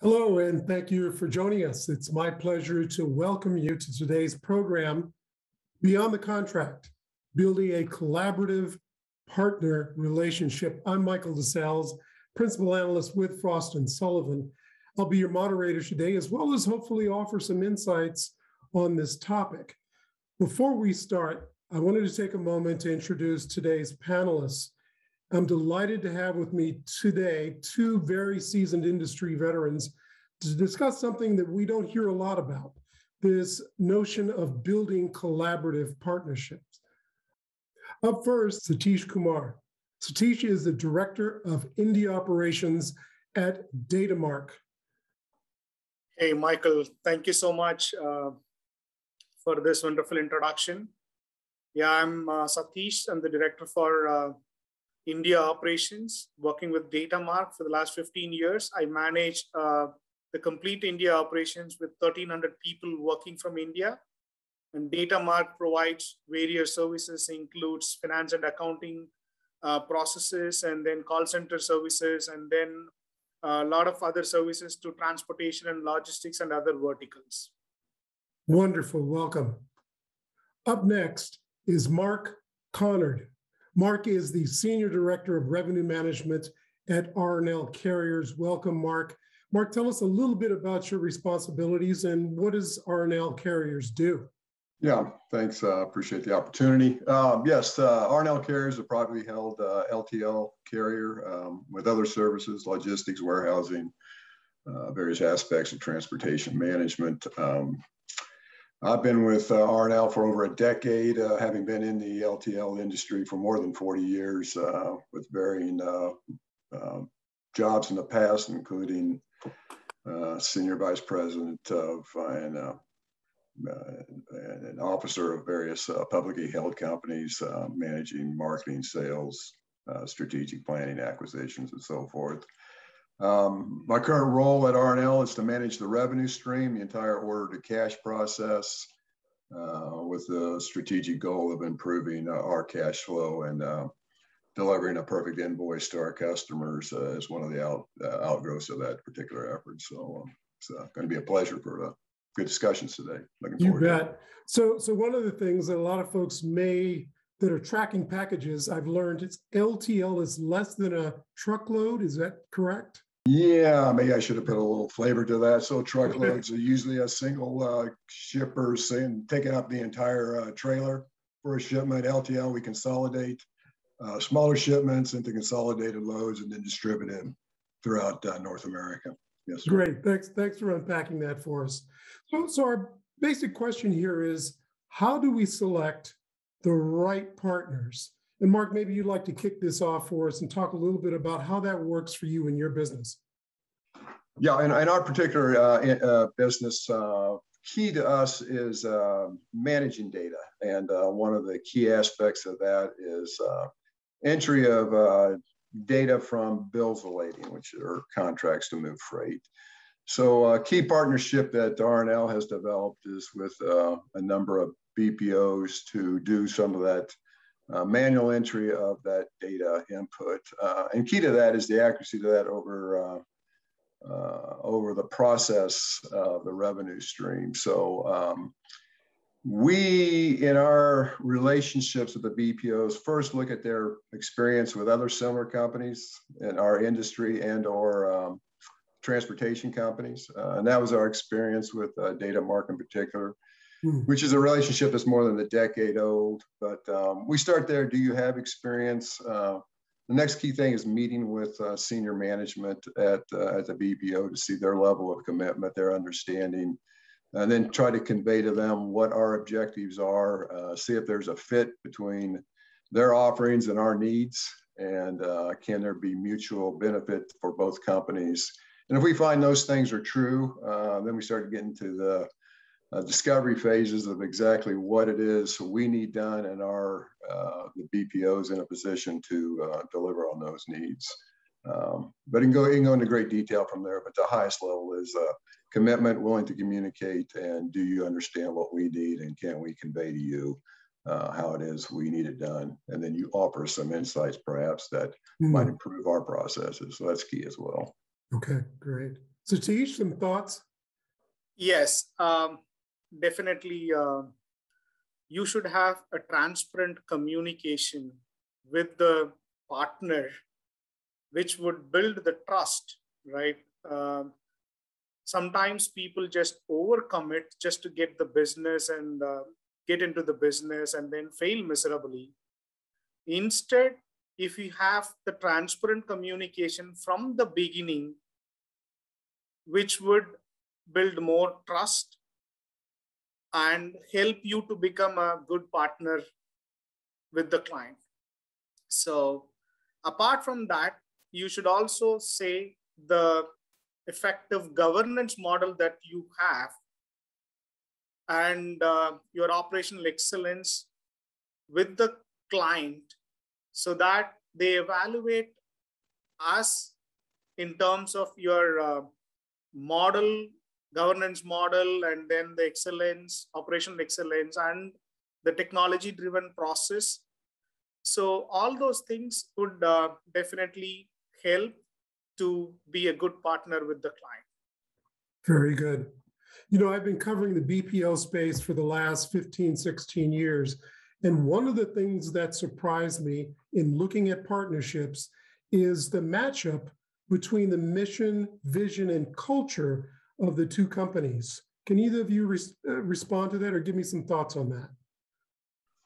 Hello, and thank you for joining us. It's my pleasure to welcome you to today's program, Beyond the Contract, Building a Collaborative Partner Relationship. I'm Michael DeSalles, Principal Analyst with Frost Sullivan. I'll be your moderator today, as well as hopefully offer some insights on this topic. Before we start, I wanted to take a moment to introduce today's panelists. I'm delighted to have with me today two very seasoned industry veterans to discuss something that we don't hear a lot about, this notion of building collaborative partnerships. Up first, Satish Kumar. Satish is the Director of India Operations at DATAMARK. Hey, Michael, thank you so much for this wonderful introduction. Yeah, I'm Satish. I'm the Director for India operations, working with DATAMARK for the last 15 years. I manage the complete India operations with 1,300 people working from India. And DATAMARK provides various services, includes finance and accounting processes, and then call center services, and then a lot of other services to transportation and logistics and other verticals. Wonderful, welcome. Up next is Mark Connard. Mark is the Senior Director of Revenue Management at R+L Carriers. Welcome, Mark. Mark, tell us a little bit about your responsibilities and what does R+L Carriers do? Yeah, thanks. Appreciate the opportunity. Yes, R+L Carriers is a privately held LTL carrier with other services, logistics, warehousing, various aspects of transportation management. I've been with R+L for over a decade, having been in the LTL industry for more than 40 years with varying jobs in the past, including Senior Vice President of and an officer of various publicly held companies, managing marketing, sales, strategic planning, acquisitions, and so forth. My current role at R+L is to manage the revenue stream, the entire order to cash process, with the strategic goal of improving our cash flow and delivering a perfect invoice to our customers as one of the outgrowths of that particular effort. So it's going to be a pleasure for good discussions today. Looking forward to it. You bet. So one of the things that a lot of folks that are tracking packages, I've learned it's LTL is less than a truckload. Is that correct? Yeah, maybe I should have put a little flavor to that. So truckloads are usually a single shipper taking up the entire trailer for a shipment. LTL, we consolidate smaller shipments into consolidated loads and then distribute them throughout North America. Yes, sir. Great. Thanks for unpacking that for us. So our basic question here is, how do we select the right partners? And Mark, maybe you'd like to kick this off for us and talk a little bit about how that works for you in your business. Yeah, in our particular business, key to us is managing data. And one of the key aspects of that is entry of data from bills of lading, which are contracts to move freight. So a key partnership that R+L has developed is with a number of BPOs to do some of that manual entry of that data input. And key to that is the accuracy to that over the process of the revenue stream. So we, in our relationships with the BPOs, first look at their experience with other similar companies in our industry and or transportation companies. And that was our experience with DATAMARK in particular, which is a relationship that's more than a decade old. But we start there. Do you have experience? The next key thing is meeting with senior management at the BPO to see their level of commitment, their understanding, and then try to convey to them what our objectives are, see if there's a fit between their offerings and our needs, and can there be mutual benefit for both companies. And if we find those things are true, then we start to get into the discovery phases of exactly what it is we need done, and are the BPOs in a position to deliver on those needs. But you can go into great detail from there, but the highest level is commitment, willing to communicate, and do you understand what we need, and can we convey to you how it is we need it done? And then you offer some insights perhaps that might improve our processes. So that's key as well. Okay, great. Satish, some thoughts? Yes, definitely. You should have a transparent communication with the partner, which would build the trust, right? Sometimes people just overcommit just to get the business and get into the business and then fail miserably. Instead, if you have the transparent communication from the beginning, which would build more trust and help you to become a good partner with the client. So apart from that, you should also say the effective governance model that you have and your operational excellence with the client so that they evaluate us in terms of your model, governance model, and then the excellence, operational excellence, and the technology driven process. So all those things would definitely help to be a good partner with the client. Very good. You know, I've been covering the BPO space for the last 15, 16 years. And one of the things that surprised me in looking at partnerships is the matchup between the mission, vision, and culture of the two companies. Can either of you respond to that or give me some thoughts on that?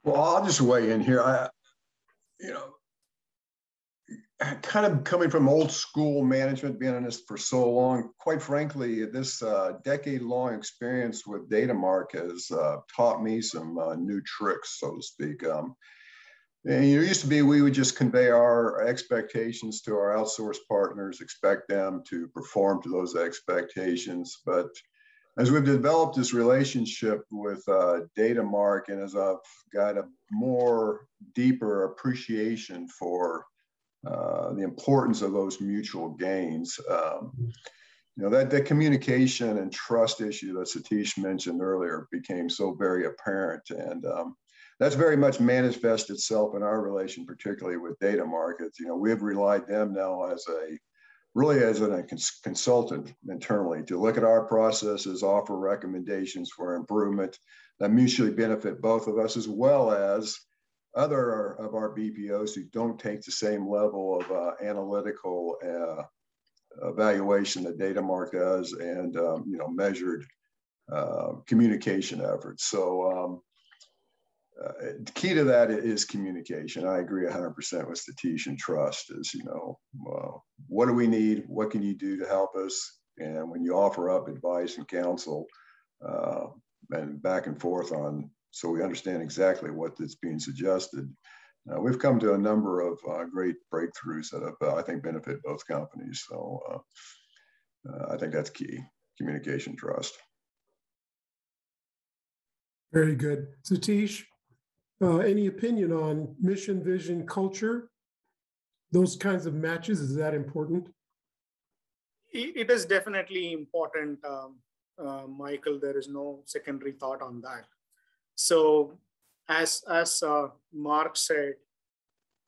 Well, I'll just weigh in here. Kind of coming from old school management, being in this for so long, quite frankly, this decade-long experience with DATAMARK has taught me some new tricks, so to speak. And it used to be we would just convey our expectations to our outsourced partners, expect them to perform to those expectations. But as we've developed this relationship with DATAMARK, and as I've got a more deeper appreciation for the importance of those mutual gains, that communication and trust issue that Satish mentioned earlier became so very apparent. And that's very much manifested itself in our relation, particularly with DATAMARK. We've relied them now as a consultant internally to look at our processes, offer recommendations for improvement that mutually benefit both of us, as well as other of our BPOs who don't take the same level of analytical evaluation that DATAMARK does, and measured communication efforts. So the key to that is communication. I agree 100% with Satish, and trust is, what do we need? What can you do to help us? And when you offer up advice and counsel and back and forth on, so we understand exactly what is being suggested, we've come to a number of great breakthroughs that have, I think, benefit both companies. So I think that's key: communication, trust. Very good. Satish, any opinion on mission, vision, culture? Those kinds of matches, is that important? It is definitely important, Michael. There is no secondary thought on that. So as Mark said,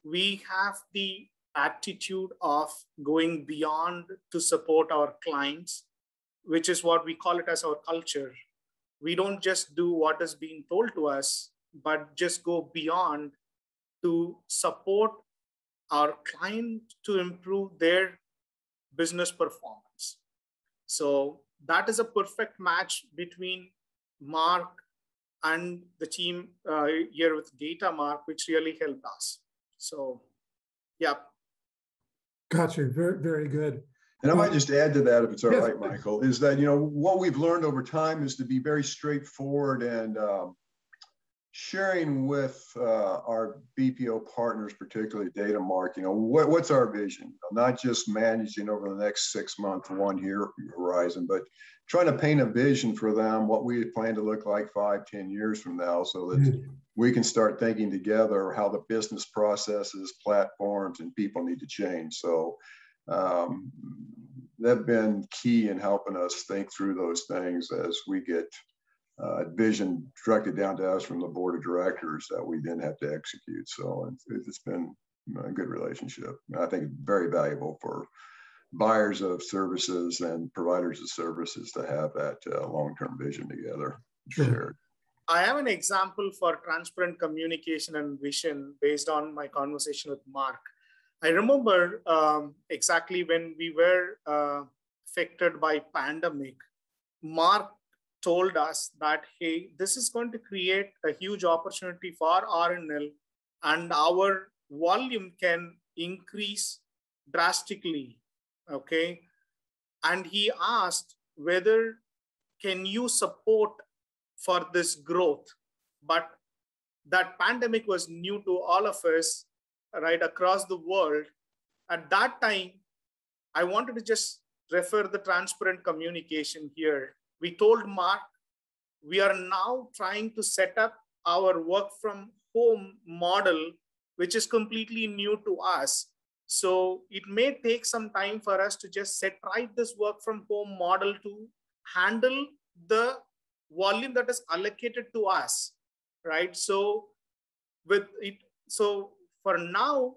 we have the attitude of going beyond to support our clients, which is what we call it as our culture. We don't just do what is being told to us, but just go beyond to support our client to improve their business performance. So that is a perfect match between Mark and the team here with DATAMARK, which really helped us. So, yeah. Gotcha. Very, very good. And I might just add to that, if it's all yes, right, Michael, is that, what we've learned over time is to be very straightforward and sharing with our BPO partners, particularly DATAMARK, what's our vision? Not just managing over the next 6 month, 1 year horizon, but trying to paint a vision for them, what we plan to look like 5, 10 years from now, so that we can start thinking together how the business processes, platforms, and people need to change. So they've been key in helping us think through those things as we get vision directed down to us from the board of directors that we then have to execute. So it's been a good relationship. I think very valuable for buyers of services and providers of services to have that long-term vision together shared. I have an example for transparent communication and vision based on my conversation with Mark. I remember exactly when we were affected by pandemic, Mark told us that, hey, this is going to create a huge opportunity for R+L, and our volume can increase drastically, okay? And he asked whether can you support for this growth? But that pandemic was new to all of us, right, across the world. At that time, I wanted to just refer the transparent communication here. We told Mark, we are now trying to set up our work from home model, which is completely new to us. So it may take some time for us to just set right this work from home model to handle the volume that is allocated to us, right? So with it, so for now,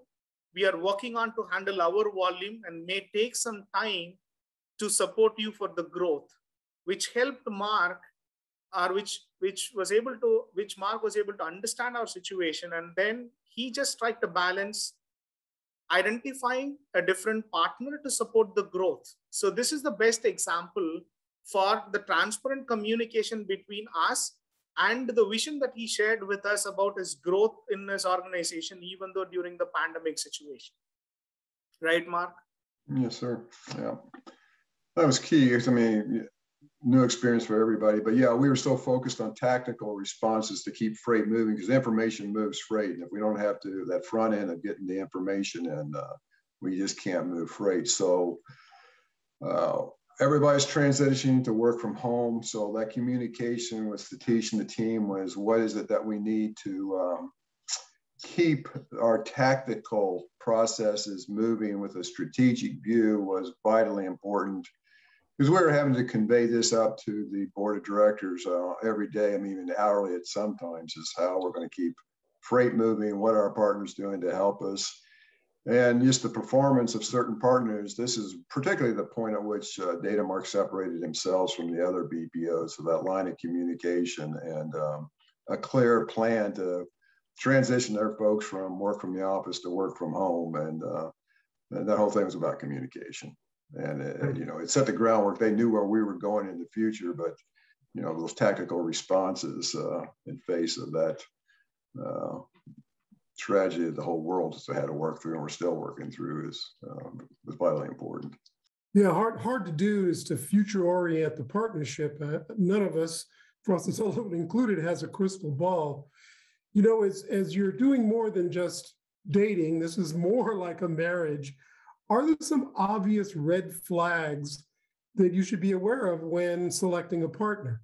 we are working on to handle our volume and may take some time to support you for the growth, which helped Mark, or which Mark was able to understand our situation. And then he just tried to balance identifying a different partner to support the growth. So this is the best example for the transparent communication between us and the vision that he shared with us about his growth in his organization, even though during the pandemic situation. Right, Mark? Yes, sir. Yeah. That was key. I mean, new experience for everybody, but yeah, we were so focused on tactical responses to keep freight moving, because information moves freight. And if we don't have to, that front end of getting the information in, we just can't move freight. So everybody's transitioning to work from home. So that communication with Satish and the team was, what is it that we need to keep our tactical processes moving with a strategic view was vitally important. Because we were having to convey this up to the board of directors every day, I mean, even hourly at sometimes, is how we're going to keep freight moving, what are our partners doing to help us, and just the performance of certain partners. This is particularly the point at which DATAMARK separated themselves from the other BPOs, so that line of communication and a clear plan to transition their folks from work from the office to work from home. And that whole thing was about communication. And it set the groundwork. They knew where we were going in the future, but those tactical responses in face of that tragedy that the whole world just had to work through, and we're still working through, was vitally important. Yeah, hard to do is to future orient the partnership. None of us, Frost Sullivan included, has a crystal ball. As you're doing more than just dating, this is more like a marriage. Are there some obvious red flags that you should be aware of when selecting a partner?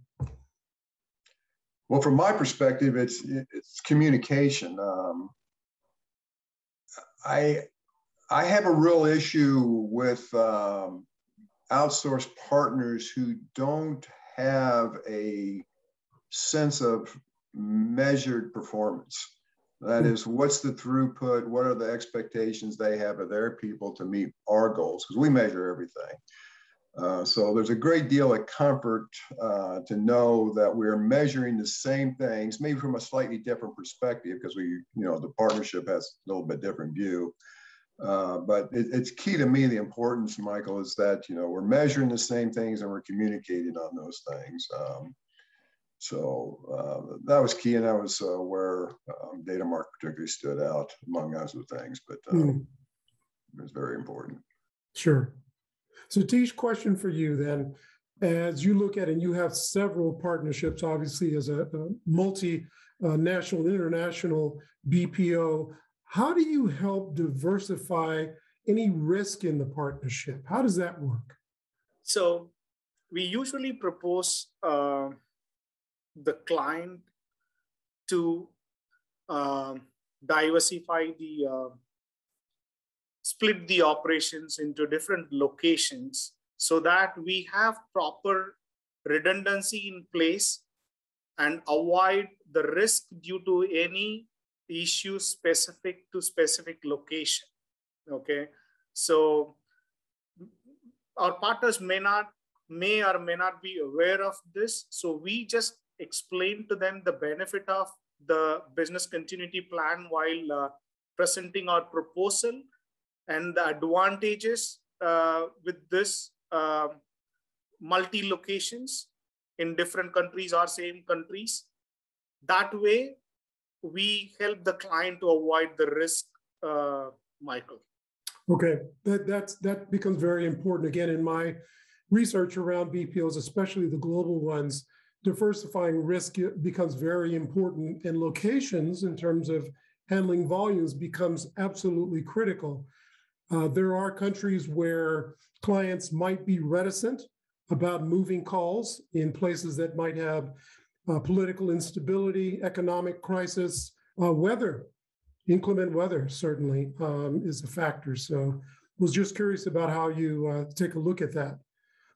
Well, from my perspective, it's communication. I have a real issue with outsourced partners who don't have a sense of measured performance. That is, what's the throughput? What are the expectations they have of their people to meet our goals? Because we measure everything. So there's a great deal of comfort to know that we're measuring the same things, maybe from a slightly different perspective, because the partnership has a little bit different view. But it's key to me, the importance, Michael, is that we're measuring the same things and we're communicating on those things. So that was key, and that was where DATAMARK particularly stood out among other things, but it was very important. Sure. So Satish, question for you then. As you look at, and you have several partnerships, obviously, as a multinational, international BPO, how do you help diversify any risk in the partnership? How does that work? So we usually propose the client to diversify split the operations into different locations so that we have proper redundancy in place and avoid the risk due to any issue specific to specific location. Okay, so our partners may or may not be aware of this. So we just explain to them the benefit of the business continuity plan while presenting our proposal and the advantages with this multi-locations in different countries or same countries. That way, we help the client to avoid the risk, Michael. Okay, that becomes very important. Again, in my research around BPOs, especially the global ones, diversifying risk becomes very important, and locations in terms of handling volumes becomes absolutely critical. There are countries where clients might be reticent about moving calls in places that might have political instability, economic crisis, weather. Inclement weather certainly is a factor. So was just curious about how you take a look at that.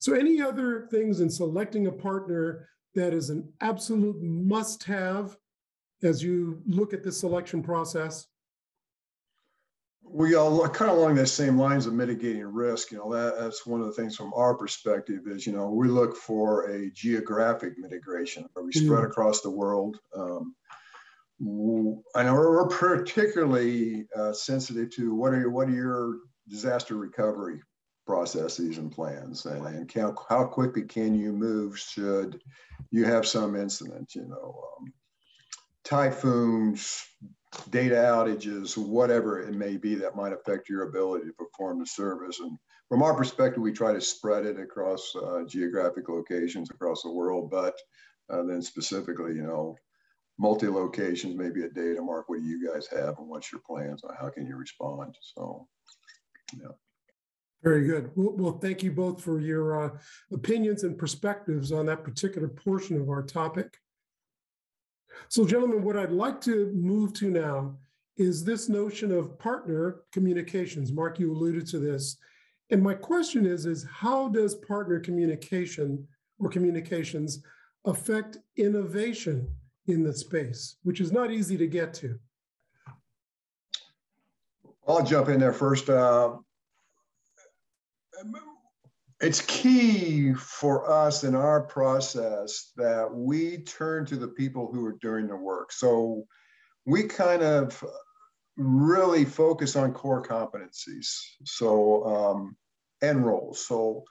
So any other things in selecting a partner that is an absolute must-have as you look at the selection process? We all kind of along the same lines of mitigating risk. That's one of the things from our perspective is, we look for a geographic mitigation. Are we spread across the world? I know we're particularly sensitive to what are your disaster recovery processes and plans, and how quickly can you move should you have some incident, typhoons, data outages, whatever it may be that might affect your ability to perform the service. And from our perspective, we try to spread it across geographic locations across the world, but then specifically, multi-locations, maybe at DATAMARK, what do you guys have and what's your plans on how can you respond? So, yeah. Very good. Well, thank you both for your opinions and perspectives on that particular portion of our topic. So, gentlemen, what I'd like to move to now is this notion of partner communications. Mark, you alluded to this. And my question is how does partner communication or communications affect innovation in the space, which is not easy to get to? I'll jump in there first. It's key for us in our process that we turn to the people who are doing the work. So we kind of really focus on core competencies, and roles. So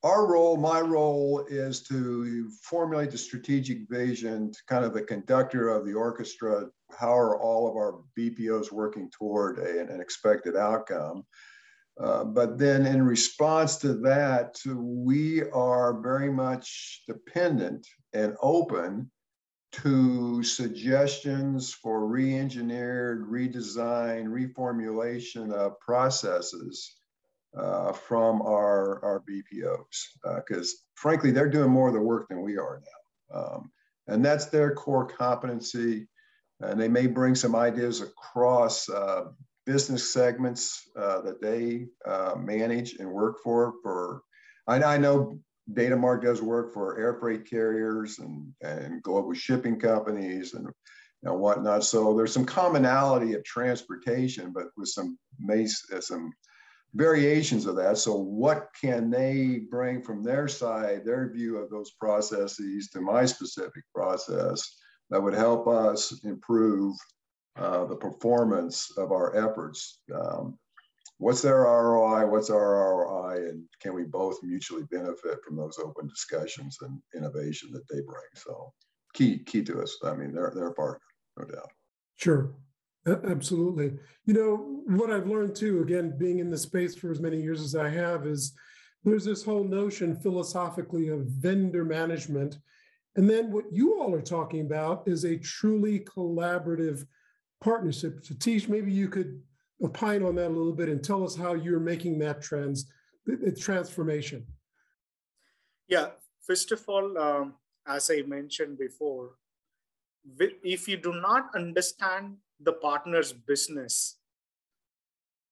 my role is to formulate the strategic vision, kind of the conductor of the orchestra. How are all of our BPOs working toward an expected outcome? But then in response to that, we are very much dependent and open to suggestions for re-engineered, redesign, reformulation of processes from our BPOs. Because frankly, they're doing more of the work than we are now. And that's their core competency. And they may bring some ideas across business segments that they manage and work for. I know DATAMARK does work for air freight carriers and global shipping companies and whatnot. So there's some commonality of transportation, but with some variations of that. So what can they bring from their side, their view of those processes to my specific process that would help us improve the performance of our efforts? What's their ROI? What's our ROI? And can we both mutually benefit from those open discussions and innovation that they bring? So key to us. I mean, they're a partner, no doubt. Sure. Absolutely. What I've learned too, again, being in the space for as many years as I have, is there's this whole notion philosophically of vendor management. And then what you all are talking about is a truly collaborative partnership. Satish, maybe you could opine on that a little bit and tell us how you're making that transformation. Yeah, first of all, as I mentioned before, if you do not understand the partner's business,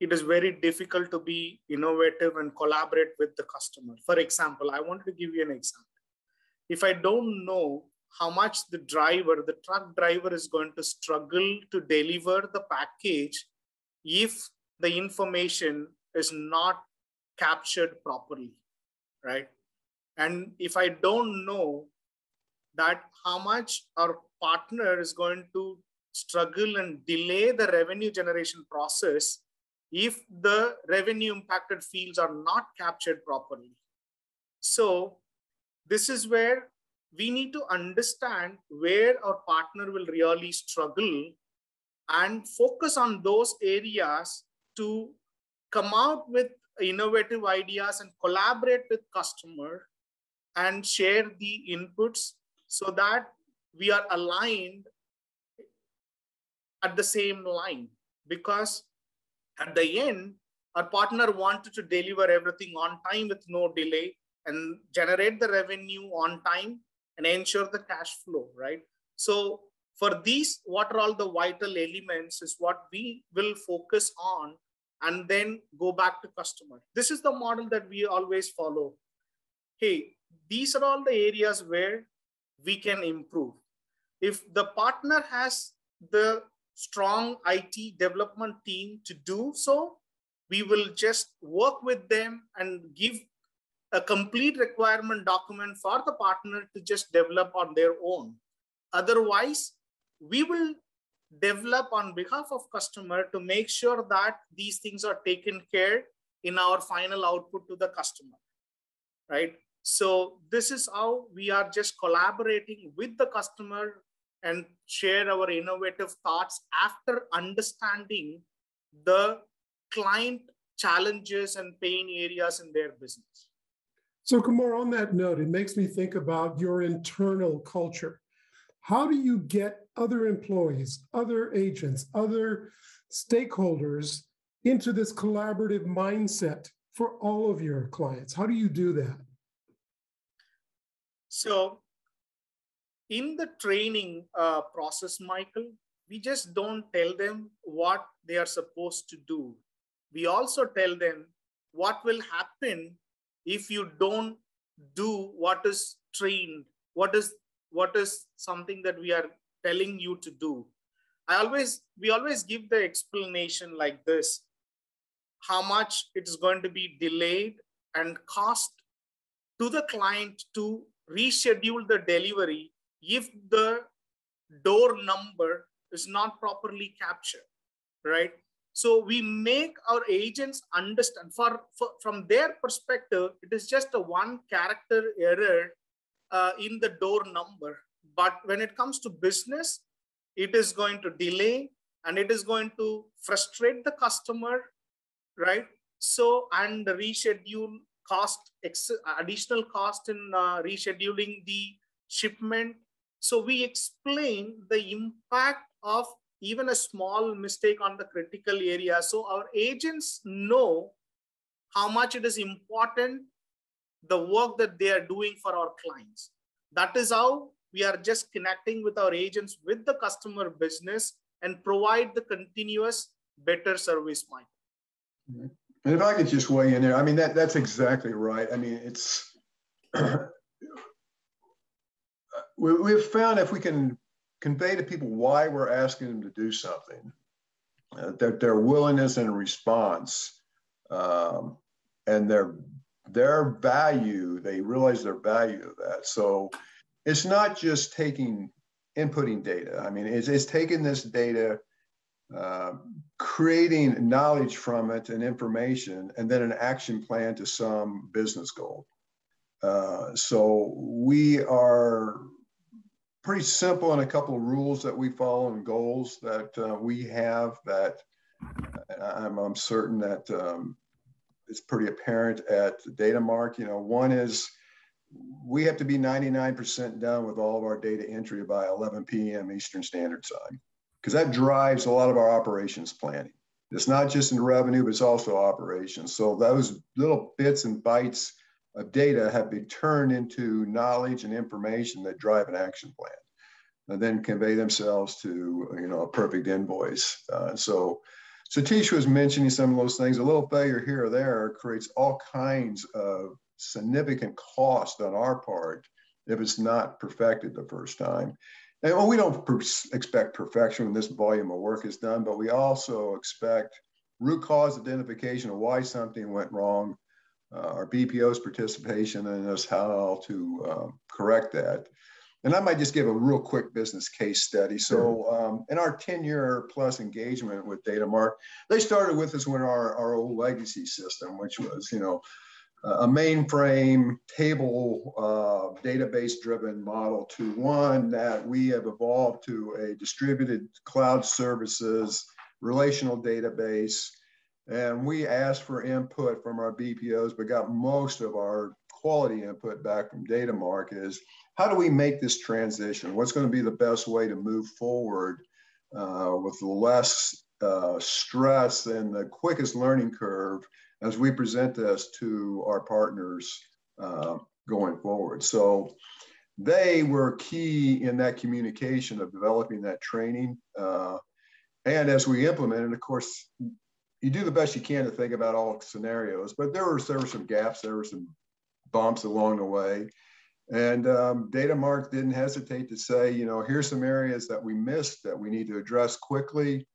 it is very difficult to be innovative and collaborate with the customer. For example, I wanted to give you an example. If I don't know how much the truck driver is going to struggle to deliver the package if the information is not captured properly. right? And if I don't know that how much our partner is going to struggle and delay the revenue generation process if the revenue impacted fields are not captured properly. So this is where we need to understand where our partner will really struggle and focus on those areas to come out with innovative ideas and collaborate with customer and share the inputs so that we are aligned at the same line. Because at the end, our partner wanted to deliver everything on time with no delay and generate the revenue on time and ensure the cash flow, right? So for these, what are all the vital elements is what we will focus on and then go back to customer. This is the model that we always follow. Hey, these are all the areas where we can improve. If the partner has the strong IT development team to do so, we will just work with them and give a complete requirement document for the partner to just develop on their own. Otherwise, we will develop on behalf of customer to make sure that these things are taken care in our final output to the customer, right? So this is how we are just collaborating with the customer and share our innovative thoughts after understanding the client challenges and pain areas in their business. So Kumar, on that note, it makes me think about your internal culture. How do you get other employees, other agents, other stakeholders into this collaborative mindset for all of your clients? How do you do that? So in the training process, Michael, we just don't tell them what they are supposed to do. We also tell them what will happen if you don't do what is trained, what is something that we are telling you to do. We always give the explanation like this: how much it is going to be delayed and cost to the client to reschedule the delivery if the door number is not properly captured, right? So we make our agents understand from their perspective, it is just a one character error in the door number. But when it comes to business, it is going to delay and it is going to frustrate the customer, right? So, and the reschedule cost, additional cost in rescheduling the shipment. So we explain the impact of even a small mistake on the critical area. So our agents know how much it is important, the work that they are doing for our clients. That is how we are just connecting with our agents with the customer business and provide the continuous better service, Mike. And if I could just weigh in there, I mean, that's exactly right. I mean, it's, we've found if we can convey to people why we're asking them to do something, that their willingness and response, and their value, they realize their value of that. So it's not just inputting data. I mean, it's taking this data, creating knowledge from it and information, and then an action plan to some business goal. So we are pretty simple in a couple of rules that we follow and goals that we have that I'm certain that it's pretty apparent at DATAMARK. You know, one is we have to be 99% done with all of our data entry by 11 p.m. Eastern Standard Time, because that drives a lot of our operations planning. It's not just in revenue, but it's also operations. So those little bits and bytes of data have been turned into knowledge and information that drive an action plan and then convey themselves to, you know, a perfect invoice. So Satish was mentioning some of those things. A little failure here or there creates all kinds of significant cost on our part if it's not perfected the first time. And well, we don't expect perfection when this volume of work is done, but we also expect root cause identification of why something went wrong, our BPO's participation in us how to correct that. And I might just give a real quick business case study. So in our 10-year plus engagement with DATAMARK, they started with us when our old legacy system, which was, a mainframe table database driven model, to one that we have evolved to a distributed cloud services relational database. And we asked for input from our BPOs, but got most of our quality input back from DATAMARK is, how do we make this transition? What's going to be the best way to move forward with less stress and the quickest learning curve as we present this to our partners going forward? So they were key in that communication of developing that training. And as we implemented, of course, you do the best you can to think about all scenarios, but there were some gaps, there were some bumps along the way. And DATAMARK didn't hesitate to say, here's some areas that we missed that we need to address quickly.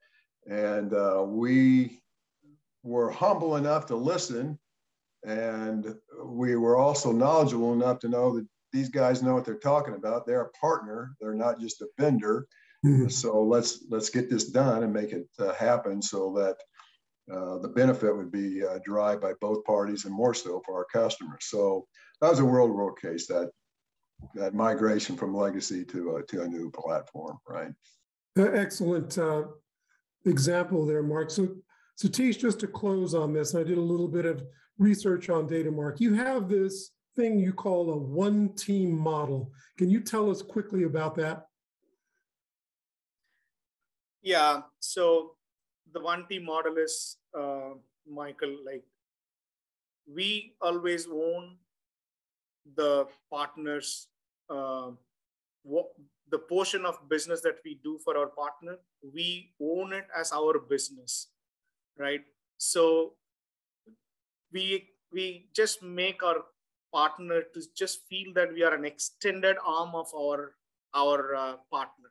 And we were humble enough to listen. And we were also knowledgeable enough to know that these guys know what they're talking about. They're a partner. They're not just a vendor. Mm-hmm. So let's get this done and make it happen so that the benefit would be derived by both parties and more so for our customers. So that was a real case, that migration from legacy to a new platform, right? Excellent example there, Mark. So Satish, just to close on this, I did a little bit of research on DATAMARK. You have this thing you call a one-team model. Can you tell us quickly about that? Yeah, so the one-team model is, Michael, like, we always own the partners, the portion of business that we do for our partner, we own it as our business, right? So we just make our partner to just feel that we are an extended arm of our partner.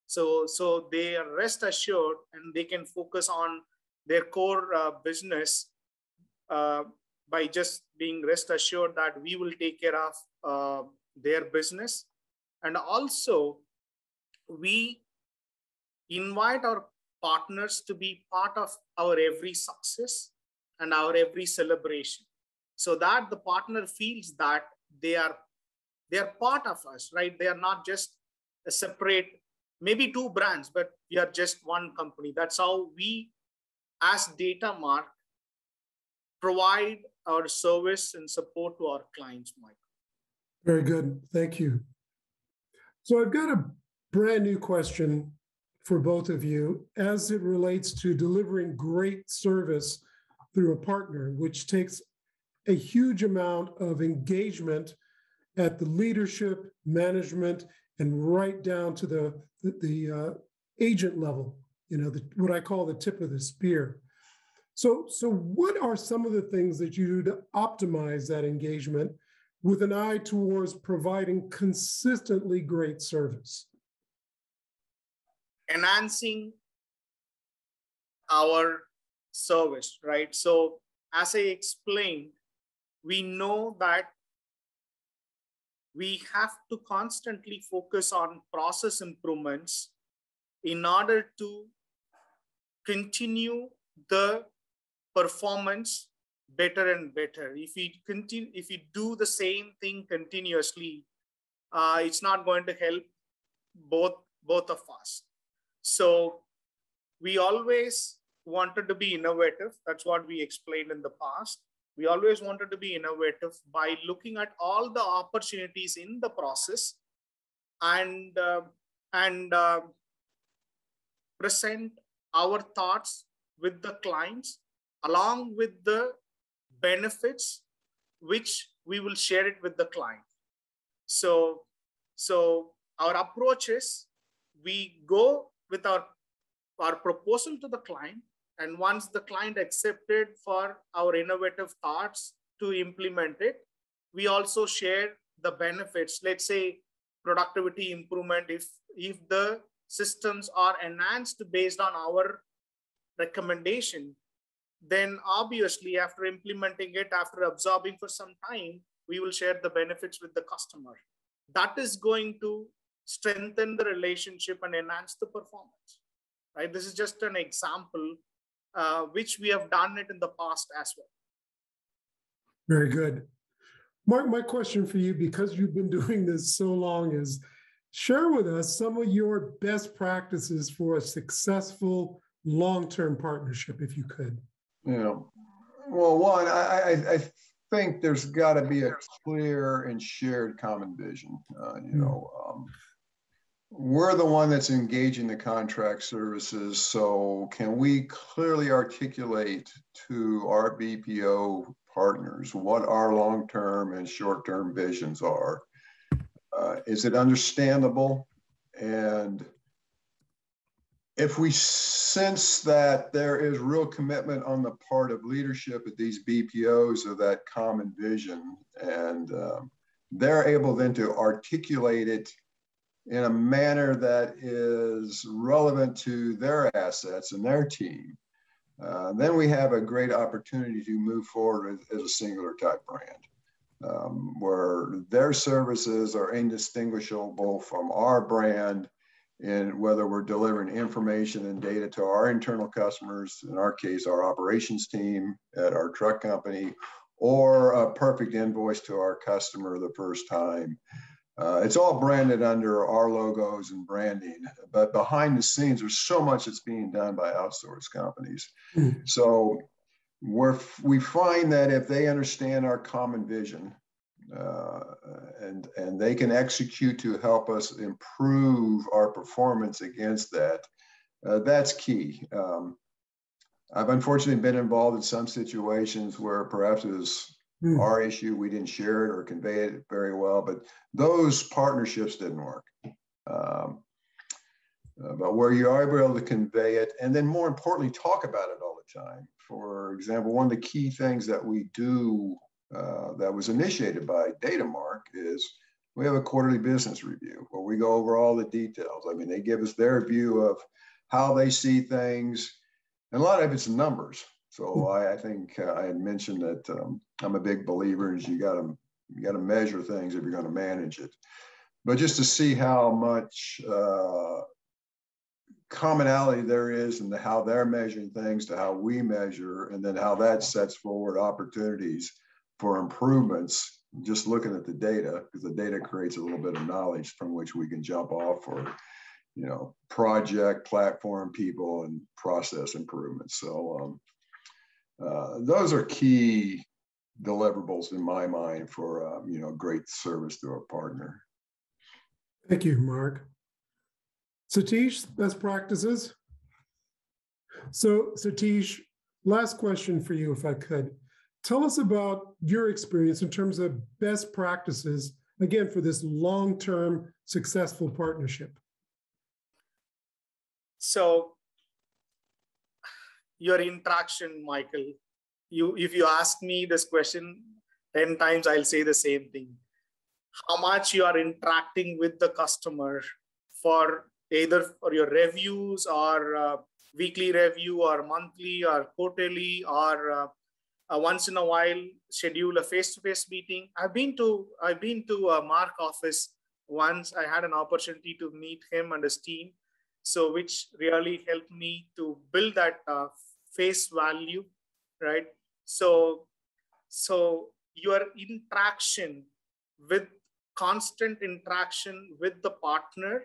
So they are rest assured and they can focus on their core business by just being rest assured that we will take care of their business. And also, we invite our partners to be part of our every success and our every celebration, so that the partner feels that they are part of us, right? They are not just a separate, maybe two brands, but we are just one company. That's how we, as DATAMARK, provide our service and support to our clients, Mike. Very good. Thank you. So I've got a brand new question for both of you as it relates to delivering great service through a partner, which takes a huge amount of engagement at the leadership, management, and right down to the agent level, what I call the tip of the spear. So what are some of the things that you do to optimize that engagement with an eye towards providing consistently great service? Enhancing our service, right? So as I explained, we know that we have to constantly focus on process improvements in order to continue the performance better and better. If we do the same thing continuously, it's not going to help both of us. So we always wanted to be innovative. That's what we explained in the past. We always wanted to be innovative by looking at all the opportunities in the process and present our thoughts with the clients along with the benefits, which we will share it with the client. So our approach is, we go with our proposal to the client, and once the client accepted for our innovative thoughts to implement it, we also share the benefits. Let's say productivity improvement, if the systems are enhanced based on our recommendation, then obviously after implementing it, after absorbing for some time, we will share the benefits with the customer. That is going to strengthen the relationship and enhance the performance, right? This is just an example, which we have done it in the past as well. Very good. Mark, my question for you, because you've been doing this so long, is share with us some of your best practices for a successful long-term partnership, if you could. Yeah. Well, one, I think there's got to be a clear and shared common vision. We're the one that's engaging the contract services, so can we clearly articulate to our BPO partners what our long-term and short-term visions are? Is it understandable? And if we sense that there is real commitment on the part of leadership at these BPOs of that common vision, and they're able then to articulate it in a manner that is relevant to their assets and their team, then we have a great opportunity to move forward as a singular type brand, where their services are indistinguishable from our brand, and whether we're delivering information and data to our internal customers, in our case, our operations team at our truck company, or a perfect invoice to our customer the first time. It's all branded under our logos and branding, but behind the scenes, there's so much that's being done by outsourced companies. So we find that if they understand our common vision, and they can execute to help us improve our performance against that, that's key. I've unfortunately been involved in some situations where perhaps it was our issue, we didn't share it or convey it very well, but those partnerships didn't work. But where you are able to convey it, and then more importantly, talk about it all the time. For example, one of the key things that we do that was initiated by DATAMARK is we have a quarterly business review where we go over all the details. I mean, they give us their view of how they see things, and a lot of it's numbers. So I think I had mentioned that I'm a big believer in you got to measure things if you're going to manage it. But just to see how much commonality there is in how they're measuring things to how we measure, and then how that sets forward opportunities for improvements, just looking at the data, because the data creates a little bit of knowledge from which we can jump off for, project, platform, people, and process improvements. So those are key deliverables in my mind for, great service to a partner. Thank you, Mark. Satish, best practices? So Satish, last question for you, if I could. Tell us about your experience in terms of best practices, again, for this long-term successful partnership. So your interaction, Michael, if you ask me this question 10 times, I'll say the same thing. How much you are interacting with the customer for either for your reviews or weekly review or monthly or quarterly or once in a while schedule a face-to-face meeting. I've been to Mark office once. I had an opportunity to meet him and his team, so which really helped me to build that face value, right? So your interaction with constant interaction with the partner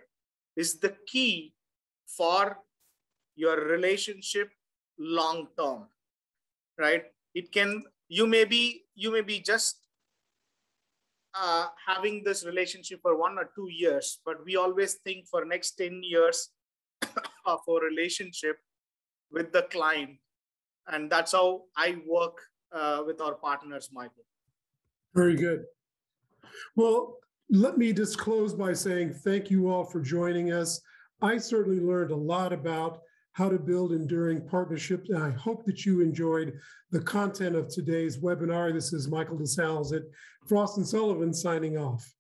is the key for your relationship long term, right? You may be just having this relationship for 1 or 2 years, but we always think for next 10 years of a relationship with the client. And that's how I work with our partners, Michael. Very good. Well, let me just close by saying thank you all for joining us. I certainly learned a lot about how to build enduring partnerships, and I hope that you enjoyed the content of today's webinar. This is Michael DeSalles at Frost Sullivan signing off.